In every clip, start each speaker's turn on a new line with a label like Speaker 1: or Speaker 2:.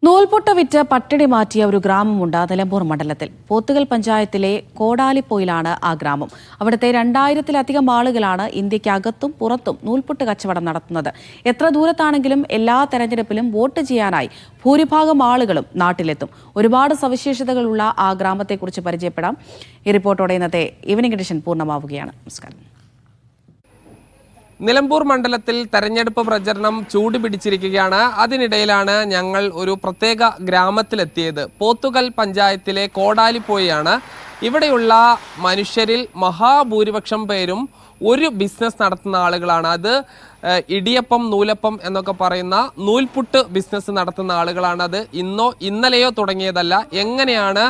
Speaker 1: നൂൽപുട്ട് വിറ്റ് പട്ടിണി മാറ്റിയ ഒരു ഗ്രാമമുണ്ട് നിലമ്പൂർ മണ്ഡലത്തിൽ. പോത്തുകൽ പഞ്ചായത്തിലെ കോടാലിപ്പോയിലാണ് ആ ഗ്രാമം. അവിടുത്തെ 2000-ലധികം ആളുകളാണ് ഇന്ത്യക്കകത്തും പുറത്തും നൂൽപുട്ട് കച്ചവടം നടത്തുന്നത്. എത്ര ദൂരത്താണെങ്കിലും എല്ലാ തെരഞ്ഞെടുപ്പിലും വോട്ട് ചെയ്യാനായി ഭൂരിഭാഗം ആളുകളും നാട്ടിലെത്തും. ഒരുപാട് സവിശേഷതകളുള്ള ആ ഗ്രാമത്തെക്കുറിച്ച് പരിചയപ്പെടാം. ഈ റിപ്പോർട്ടോടെ ഇന്നത്തെ ഈവനിംഗ് എഡിഷൻ പൂർണ്ണമാവുകയാണ്. നമസ്കാരം.
Speaker 2: നിലമ്പൂർ മണ്ഡലത്തിൽ തെരഞ്ഞെടുപ്പ് പ്രചരണം ചൂടുപിടിച്ചിരിക്കുകയാണ്. അതിനിടയിലാണ് ഞങ്ങൾ ഒരു പ്രത്യേക ഗ്രാമത്തിലെത്തിയത്. പോത്തുകൽ പഞ്ചായത്തിലെ കോടാലിപ്പോയാണ്. ഇവിടെയുള്ള മനുഷ്യരിൽ മഹാഭൂരിപക്ഷം പേരും ഒരു ബിസിനസ് നടത്തുന്ന ആളുകളാണ്. അത് ഇടിയപ്പം, നൂലപ്പം എന്നൊക്കെ പറയുന്ന നൂൽപുട്ട് ബിസിനസ് നടത്തുന്ന ആളുകളാണ്. അത് ഇന്നലെയോ തുടങ്ങിയതല്ല. എങ്ങനെയാണ്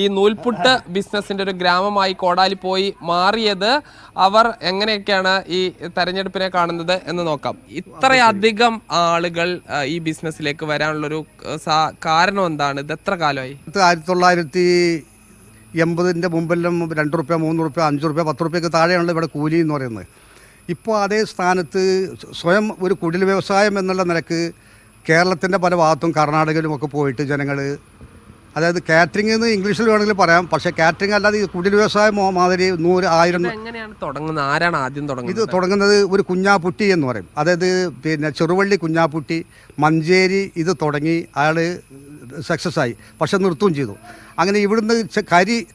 Speaker 2: ഈ നൂൽപുട്ട് ബിസിനസിന്റെ ഒരു ഗ്രാമമായി കോടാലിപ്പോയി മാറിയത്, അവർ എങ്ങനെയൊക്കെയാണ് ഈ തെരഞ്ഞെടുപ്പിനെ കാണുന്നത് എന്ന് നോക്കാം. ഇത്രയധികം ആളുകൾ ഈ ബിസിനസ്സിലേക്ക് വരാനുള്ളൊരു കാരണം എന്താണ്? ഇത് എത്ര കാലമായി?
Speaker 3: 1980 മുമ്പെല്ലാം 2 റുപ്യ, 3 റുപ്യ, 5 റുപ്യ, 10 റുപ്യക്ക് താഴെയാണല്ലോ ഇവിടെ കൂലി എന്ന് പറയുന്നത്. ഇപ്പോൾ അതേ സ്ഥാനത്ത് സ്വയം ഒരു കുടിൽ വ്യവസായം എന്നുള്ള നിലക്ക് കേരളത്തിൻ്റെ പല ഭാഗത്തും കർണാടകയിലുമൊക്കെ പോയിട്ട് ജനങ്ങൾ, അതായത് കാറ്ററിംഗ് എന്ന് ഇംഗ്ലീഷിൽ വേണമെങ്കിൽ പറയാം, പക്ഷേ കാറ്ററിംഗ് അല്ലാതെ ഈ കുടിൽ വ്യവസായം മാതിരി 100,000
Speaker 2: എങ്ങനെയാണ് തുടങ്ങുന്നത്? ആരാണ് ആദ്യം തുടങ്ങുന്നത്?
Speaker 3: ഇത് തുടങ്ങുന്നത് ഒരു കുഞ്ഞാപ്പുട്ടി എന്ന് പറയും. അതായത് ചെറുവള്ളി കുഞ്ഞാപ്പുട്ടി മഞ്ചേരി ഇത് തുടങ്ങി അയാൾ സക്സസ് ആയി, പക്ഷെ നിർത്തുകയും ചെയ്തു. അങ്ങനെ ഇവിടുന്ന്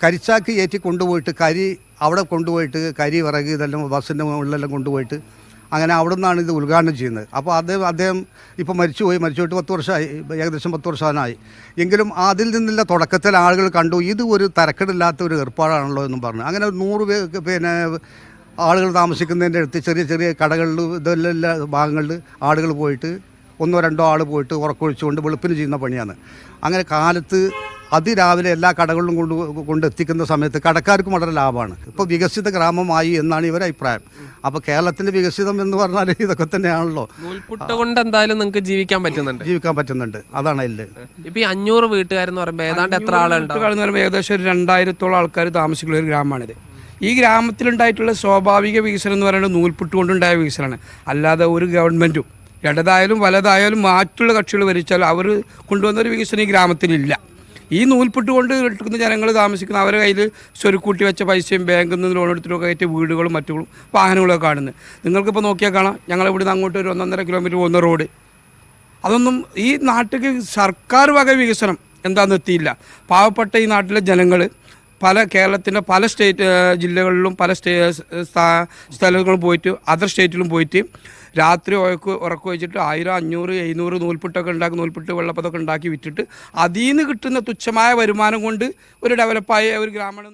Speaker 3: കരിച്ചാക്ക് ഏറ്റി കൊണ്ടുപോയിട്ട് അവിടെ കൊണ്ടുപോയിട്ട് വിറക് ഇതെല്ലാം ബസ്സിൻ്റെ മുകളിലെല്ലാം കൊണ്ടുപോയിട്ട് അങ്ങനെ അവിടെ നിന്നാണ് ഇത് ഉദ്ഘാടനം ചെയ്യുന്നത്. അപ്പോൾ അദ്ദേഹം ഇപ്പോൾ മരിച്ചുപോയിട്ട് 10 വർഷമായി, ഏകദേശം 10 വർഷമായി. എങ്കിലും അതിൽ നിന്നുള്ള തുടക്കത്തിൽ ആളുകൾ കണ്ടു ഇത് ഒരു തരക്കേടില്ലാത്ത ഒരു ഏർപ്പാടാണല്ലോ എന്നും പറഞ്ഞു. അങ്ങനെ 100 ആളുകൾ താമസിക്കുന്നതിൻ്റെ അടുത്ത് ചെറിയ ചെറിയ കടകളിൽ ഇതെല്ലാം ഭാഗങ്ങളിൽ ആളുകൾ പോയിട്ട് 1-2 ആൾ പോയിട്ട് ഉറക്കൊഴിച്ചുകൊണ്ട് വെളുപ്പിന് ചെയ്യുന്ന പണിയാണ്. അങ്ങനെ കാലത്ത് അതിരാവിലെ എല്ലാ കടകളിലും കൊണ്ടെത്തിക്കുന്ന സമയത്ത് കടക്കാർക്കും വളരെ ലാഭമാണ്. ഇപ്പോൾ വികസിത ഗ്രാമമായി എന്നാണ് ഇവരുടെ അഭിപ്രായം. അപ്പോൾ കേരളത്തിൻ്റെ വികസിതം എന്ന് പറഞ്ഞാൽ ഇതൊക്കെ തന്നെയാണല്ലോ.
Speaker 2: നൂൽപുട്ട് കൊണ്ട് എന്തായാലും നിങ്ങൾക്ക് ജീവിക്കാൻ പറ്റുന്നുണ്ട്.
Speaker 3: അതാണ് അതിൽ.
Speaker 2: ഇപ്പോൾ ഈ 500 വീട്ടുകാരെന്ന് പറയുമ്പോൾ ഏതാണ്ട് എത്ര ആളുണ്ട്?
Speaker 4: ഏകദേശം ഒരു 2000-ഓളം ആൾക്കാർ താമസിക്കുന്ന ഒരു ഗ്രാമമാണിത്. ഈ ഗ്രാമത്തിലുണ്ടായിട്ടുള്ള സ്വാഭാവിക വികസനം എന്ന് പറയുന്നത് നൂൽപുട്ട് കൊണ്ടുണ്ടായ വികസനമാണ്. അല്ലാതെ ഒരു ഗവൺമെൻറ്റും ഇടതായാലും വലതായാലും മറ്റുള്ള കക്ഷികൾ ഭരിച്ചാലും അവർ കൊണ്ടുവന്നൊരു വികസനം ഈ ഗ്രാമത്തിലില്ല. ഈ നൂൽപുട്ട് കൊണ്ട് എടുക്കുന്ന ജനങ്ങൾ താമസിക്കുന്ന അവരുടെ കയ്യിൽ സ്വരുക്കൂട്ടി വെച്ച പൈസയും ബാങ്കിൽ നിന്ന് ലോൺ എടുത്തിട്ടൊക്കെ ആയിട്ട് വീടുകളും മറ്റും വാഹനങ്ങളൊക്കെ കാണുന്നത്. നിങ്ങൾക്കിപ്പോൾ നോക്കിയാൽ കാണാം, ഞങ്ങളിവിടുന്ന് അങ്ങോട്ട് ഒരു 1.5 കിലോമീറ്റർ പോകുന്ന റോഡ്, അതൊന്നും ഈ നാട്ടിലേക്ക് സർക്കാർ വക വികസനം എന്താണെന്ന് എത്തിയില്ല. പാവപ്പെട്ട ഈ നാട്ടിലെ ജനങ്ങൾ കേരളത്തിൻ്റെ പല ജില്ലകളിലും പല സ്ഥലങ്ങളും പോയിട്ട് അതർ സ്റ്റേറ്റിലും പോയിട്ട് രാത്രി ഉറക്കം വെച്ചിട്ട് 1000, 500, 700 നൂൽപുട്ടൊക്കെ ഉണ്ടാക്കി, നൂൽപുട്ട് വെള്ളപ്പതൊക്കെ ഉണ്ടാക്കി വിറ്റിട്ട് അതിൽ നിന്ന് കിട്ടുന്ന തുച്ഛമായ വരുമാനം കൊണ്ട് ഒരു ഡെവലപ്പായ ഒരു ഗ്രാമം